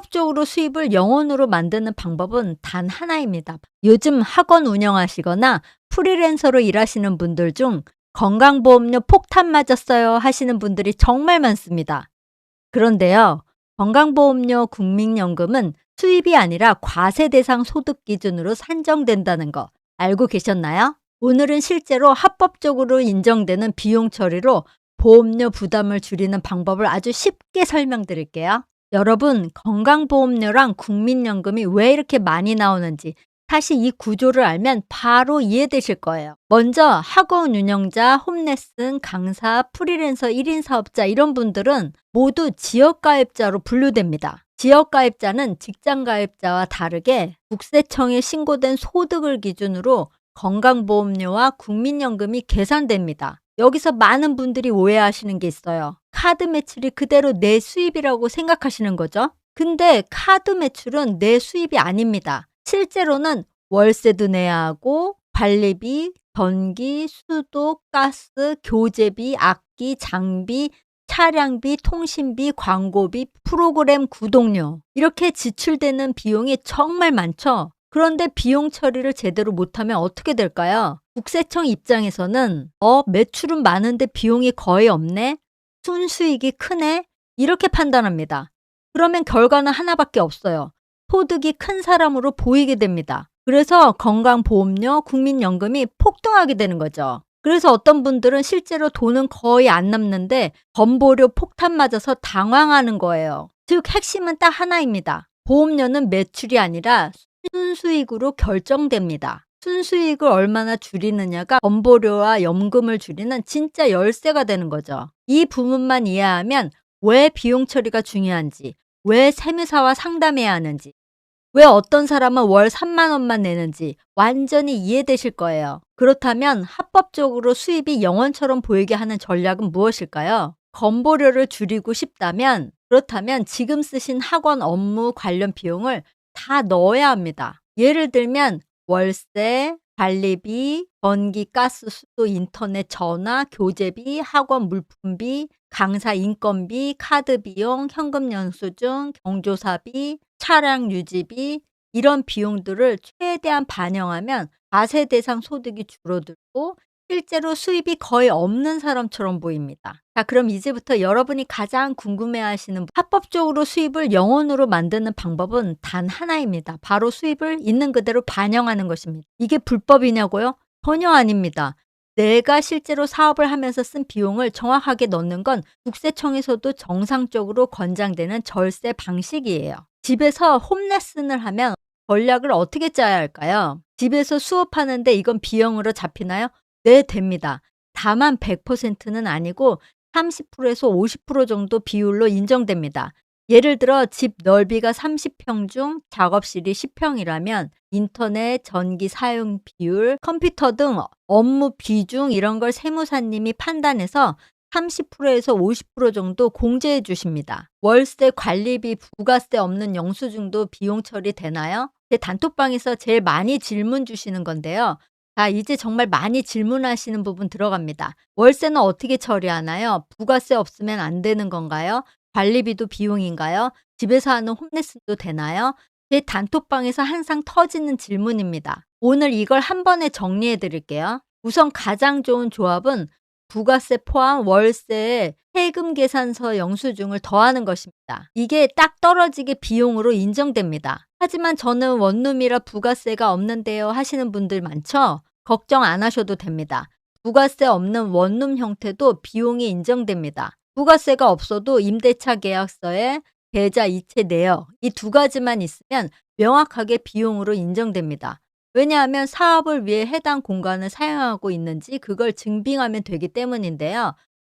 합법적으로 수입을 영원으로 만드는 방법은 단 하나입니다. 요즘 학원 운영하시거나 프리랜서로 일하시는 분들 중 건강보험료 폭탄 맞았어요 하시는 분들이 정말 많습니다. 그런데요, 건강보험료 국민연금은 수입이 아니라 과세 대상 소득 기준으로 산정된다는 거 알고 계셨나요? 오늘은 실제로 합법적으로 인정되는 비용 처리로 보험료 부담을 줄이는 방법을 아주 쉽게 설명드릴게요. 여러분, 건강보험료랑 국민연금이 왜 이렇게 많이 나오는지 사실 이 구조를 알면 바로 이해되실 거예요. 먼저 학원 운영자, 홈레슨, 강사, 프리랜서 1인 사업자 이런 분들은 모두 지역가입자로 분류됩니다. 지역가입자는 직장가입자와 다르게 국세청에 신고된 소득을 기준으로 건강보험료와 국민연금이 계산됩니다. 여기서 많은 분들이 오해하시는 게 있어요. 카드 매출이 그대로 내 수입이라고 생각하시는 거죠. 근데 카드 매출은 내 수입이 아닙니다. 실제로는 월세도 내야 하고 관리비, 전기, 수도, 가스, 교재비, 악기, 장비, 차량비, 통신비, 광고비, 프로그램 구독료 이렇게 지출되는 비용이 정말 많죠. 그런데 비용 처리를 제대로 못하면 어떻게 될까요? 국세청 입장에서는 매출은 많은데 비용이 거의 없네? 순수익이 크네? 이렇게 판단합니다. 그러면 결과는 하나밖에 없어요. 소득이 큰 사람으로 보이게 됩니다. 그래서 건강보험료, 국민연금이 폭등하게 되는 거죠. 그래서 어떤 분들은 실제로 돈은 거의 안 남는데 건보료 폭탄 맞아서 당황하는 거예요. 즉 핵심은 딱 하나입니다. 보험료는 매출이 아니라 순수익으로 결정됩니다. 순수익을 얼마나 줄이느냐가 건보료와 연금을 줄이는 진짜 열쇠가 되는 거죠. 이 부분만 이해하면 왜 비용 처리가 중요한지, 왜 세무사와 상담해야 하는지, 왜 어떤 사람은 월 3만 원만 내는지 완전히 이해되실 거예요. 그렇다면 합법적으로 수입이 영원처럼 보이게 하는 전략은 무엇일까요? 건보료를 줄이고 싶다면 그렇다면 지금 쓰신 학원 업무 관련 비용을 다 넣어야 합니다. 예를 들면 월세, 관리비, 전기, 가스, 수도, 인터넷, 전화, 교재비, 학원 물품비, 강사 인건비, 카드 비용, 현금 영수증, 경조사비, 차량 유지비 이런 비용들을 최대한 반영하면 과세 대상 소득이 줄어들고 실제로 수입이 거의 없는 사람처럼 보입니다. 자, 그럼 이제부터 여러분이 가장 궁금해하시는 합법적으로 수입을 영원으로 만드는 방법은 단 하나입니다. 바로 수입을 있는 그대로 반영하는 것입니다. 이게 불법이냐고요? 전혀 아닙니다. 내가 실제로 사업을 하면서 쓴 비용을 정확하게 넣는 건 국세청에서도 정상적으로 권장되는 절세 방식이에요. 집에서 홈레슨을 하면 전략을 어떻게 짜야 할까요? 집에서 수업하는데 이건 비용으로 잡히나요? 네, 됩니다. 다만 100%는 아니고 30%에서 50% 정도 비율로 인정됩니다. 예를 들어 집 넓이가 30평 중 작업실이 10평이라면 인터넷, 전기 사용 비율, 컴퓨터 등 업무 비중 이런 걸 세무사님이 판단해서 30%에서 50% 정도 공제해 주십니다. 월세, 관리비, 부가세 없는 영수증도 비용 처리되나요? 제 단톡방에서 제일 많이 질문 주시는 건데요. 자, 이제 정말 많이 질문하시는 부분 들어갑니다. 월세는 어떻게 처리하나요? 부가세 없으면 안 되는 건가요? 관리비도 비용인가요? 집에서 하는 홈레슨도 되나요? 제 단톡방에서 항상 터지는 질문입니다. 오늘 이걸 한 번에 정리해 드릴게요. 우선 가장 좋은 조합은 부가세 포함 월세에 세금 계산서 영수증을 더하는 것입니다. 이게 딱 떨어지게 비용으로 인정됩니다. 하지만 저는 원룸이라 부가세가 없는데요 하시는 분들 많죠? 걱정 안 하셔도 됩니다. 부가세 없는 원룸 형태도 비용이 인정됩니다. 부가세가 없어도 임대차 계약서에 계좌 이체 내역 이 두 가지만 있으면 명확하게 비용으로 인정됩니다. 왜냐하면 사업을 위해 해당 공간을 사용하고 있는지 그걸 증빙하면 되기 때문인데요.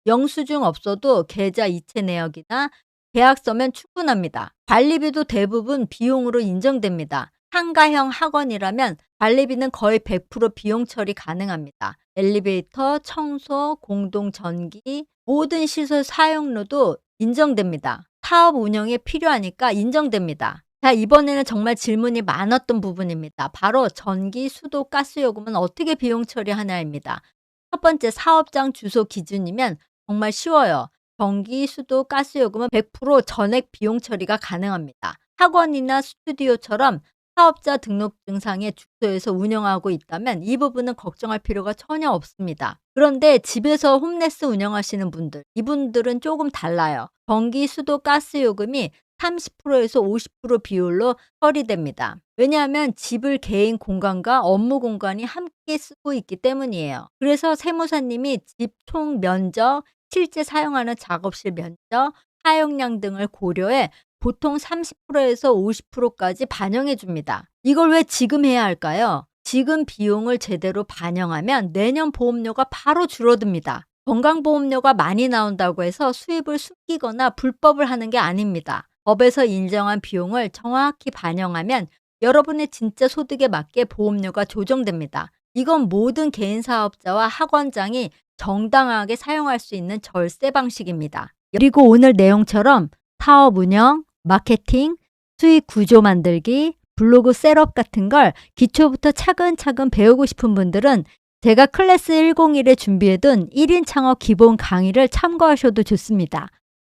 영수증 없어도 계좌 이체 내역이나 계약서면 충분합니다. 관리비도 대부분 비용으로 인정됩니다. 상가형 학원이라면 관리비는 거의 100% 비용 처리 가능합니다. 엘리베이터, 청소, 공동 전기, 모든 시설 사용료도 인정됩니다. 사업 운영에 필요하니까 인정됩니다. 자, 이번에는 정말 질문이 많았던 부분입니다. 바로 전기, 수도, 가스 요금은 어떻게 비용 처리하냐입니다. 첫 번째 사업장 주소 기준이면 정말 쉬워요. 전기, 수도, 가스 요금은 100% 전액 비용 처리가 가능합니다. 학원이나 스튜디오처럼 사업자 등록증상의 주소에서 운영하고 있다면 이 부분은 걱정할 필요가 전혀 없습니다. 그런데 집에서 홈레스 운영하시는 분들, 이분들은 조금 달라요. 전기, 수도, 가스 요금이 30%에서 50% 비율로 처리됩니다. 왜냐하면 집을 개인 공간과 업무 공간이 함께 쓰고 있기 때문이에요. 그래서 세무사님이 집 총 면적, 실제 사용하는 작업실 면적, 사용량 등을 고려해 보통 30%에서 50%까지 반영해 줍니다. 이걸 왜 지금 해야 할까요? 지금 비용을 제대로 반영하면 내년 보험료가 바로 줄어듭니다. 건강보험료가 많이 나온다고 해서 수입을 숨기거나 불법을 하는 게 아닙니다. 법에서 인정한 비용을 정확히 반영하면 여러분의 진짜 소득에 맞게 보험료가 조정됩니다. 이건 모든 개인 사업자와 학원장이 정당하게 사용할 수 있는 절세 방식입니다. 그리고 오늘 내용처럼 사업 운영, 마케팅, 수익 구조 만들기, 블로그 셋업 같은 걸 기초부터 차근차근 배우고 싶은 분들은 제가 클래스 101에 준비해둔 1인 창업 기본 강의를 참고하셔도 좋습니다.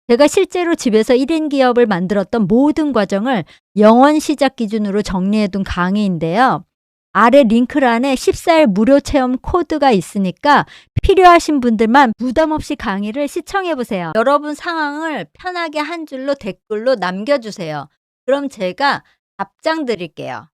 제가 실제로 집에서 1인 기업을 만들었던 모든 과정을 영원 시작 기준으로 정리해둔 강의인데요. 아래 링크란에 14일 무료 체험 코드가 있으니까 필요하신 분들만 부담 없이 강의를 시청해 보세요. 여러분 상황을 편하게 한 줄로 댓글로 남겨주세요. 그럼 제가 답장 드릴게요.